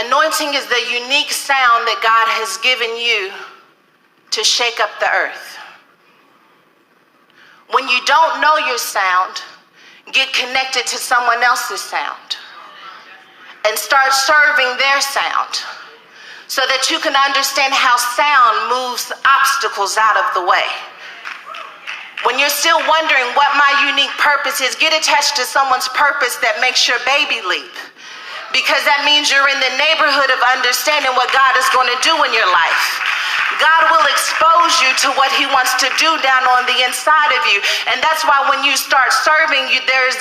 Anointing is the unique sound that God has given you to shake up the earth. When you don't know your sound, get connected to someone else's sound and start serving their sound so that you can understand how sound moves obstacles out of the way. When you're still wondering what my unique purpose is, get attached to someone's purpose that makes your baby leap. Because that means you're in the neighborhood of understanding what God is going to do in your life. God will expose you to what he wants to do down on the inside of you. And that's why when you start serving, there's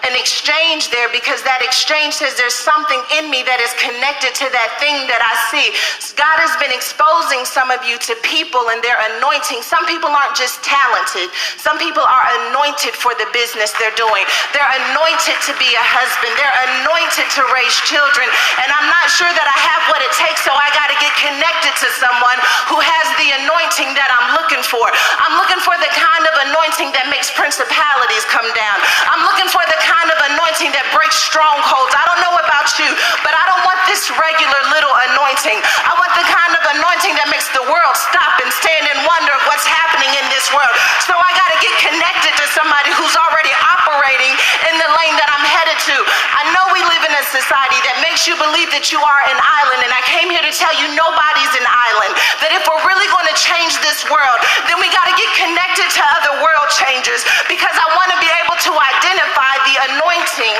an exchange there, because that exchange says there's something in me that is connected to that thing that I see. God has been exposing some of you to people and their anointing. Some people aren't just talented. Some people are anointed for the business they're doing. They're anointed to be a husband. They're anointed to raise children. And I'm not sure that I have what it takes, so I got to get connected to someone who has the anointing that I'm looking for. I'm looking for the kind of anointing that makes principalities come down. I'm looking for the kind of anointing that breaks strongholds. I don't know about you, but I don't want this regular little anointing. I want the kind of anointing that makes the world stop and stand and wonder what's happening in this world. So I got to get connected to somebody who's already operating in the lane that I'm headed to. I know we live in a society that makes you believe that you are an island, and I came here to tell you nobody's an island. That if we're really going to change this world, then we got to get connected to other world changers, because I want to be able to identify the anointing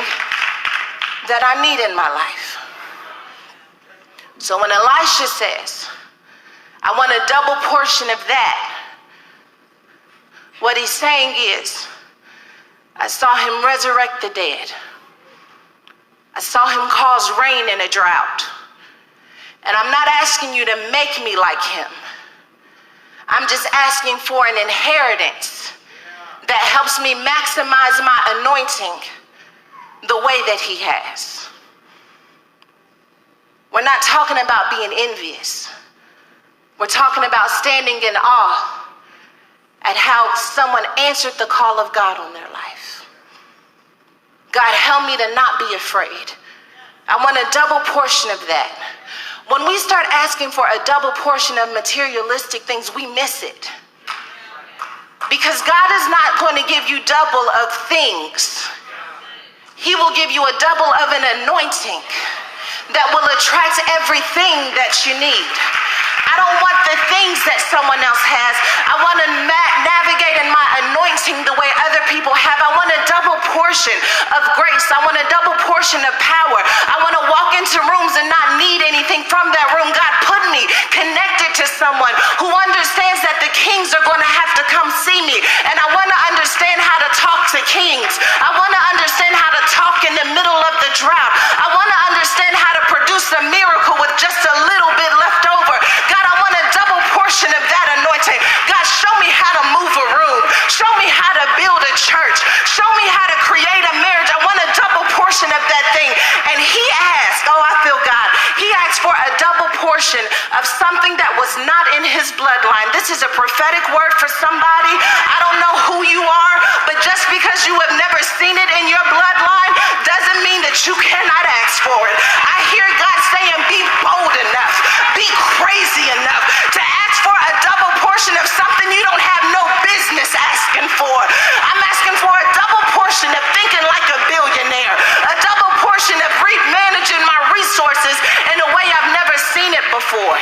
that I need in my life. So when Elisha says, I want a double portion of that, what he's saying is, I saw him resurrect the dead. I saw him cause rain in a drought. And I'm not asking you to make me like him. I'm just asking for an inheritance that helps me maximize my anointing the way that he has. We're not talking about being envious. We're talking about standing in awe at how someone answered the call of God on their life. God, help me to not be afraid. I want a double portion of that. When we start asking for a double portion of materialistic things, we miss it. Because God is not going to give you double of things. He will give you a double of an anointing that will attract everything that you need. I don't want the things that someone else has. I want to navigate in my anointing the way other people have. I want a double portion of grace. I want a double portion of power. I want to walk into rooms and not need anything from that room. God, put me connected to someone who understands that the kings are going to have to come see me. And I want to understand how to talk to kings. I want to understand how to talk in the middle of the drought. I want to understand how to produce a miracle with just a little bit left over. God, I want a double portion of that anointing. God, show me how to move a room. Show me how to build a church. Show me how to create a marriage. I want a double portion of that thing. And he asked, oh, I feel God. He asked for a double portion of something that was not in his bloodline. This is a prophetic word for somebody. I don't know who you are, but just because you have never seen it in your bloodline doesn't mean that you cannot ask for it. I hear God saying, be bold enough, be crazy enough to ask for a double portion of something you don't have no business asking for. I'm asking for a double portion of thinking like a billionaire, a double portion of managing my resources in a way I've never seen it before.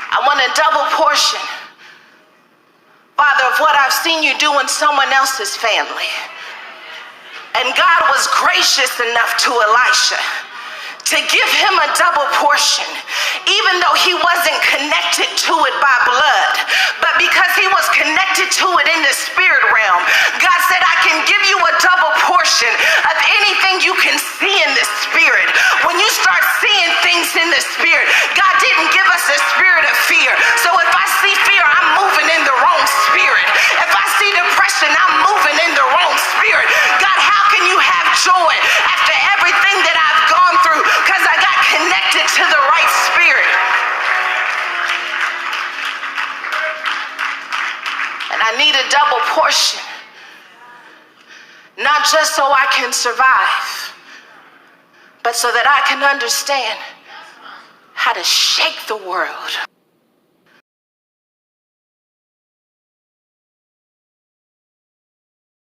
I want a double portion, Father, of what I've seen you do in someone else's family. And God was gracious enough to Elisha to give him a double portion, even though he wasn't connected to it by blood, but because he was connected to it in the spirit realm. God said, I can give you a double portion of anything you can see in the spirit. When you start seeing things in the spirit, God didn't give us a spirit of fear. So if I see fear, I'm moving in the wrong spirit. If I see depression, I'm moving in the wrong spirit. God, how can you have joy after everything that I've gone through? Because I got connected to the right spirit. And I need a double portion. Not just so I can survive, but so that I can understand how to shake the world.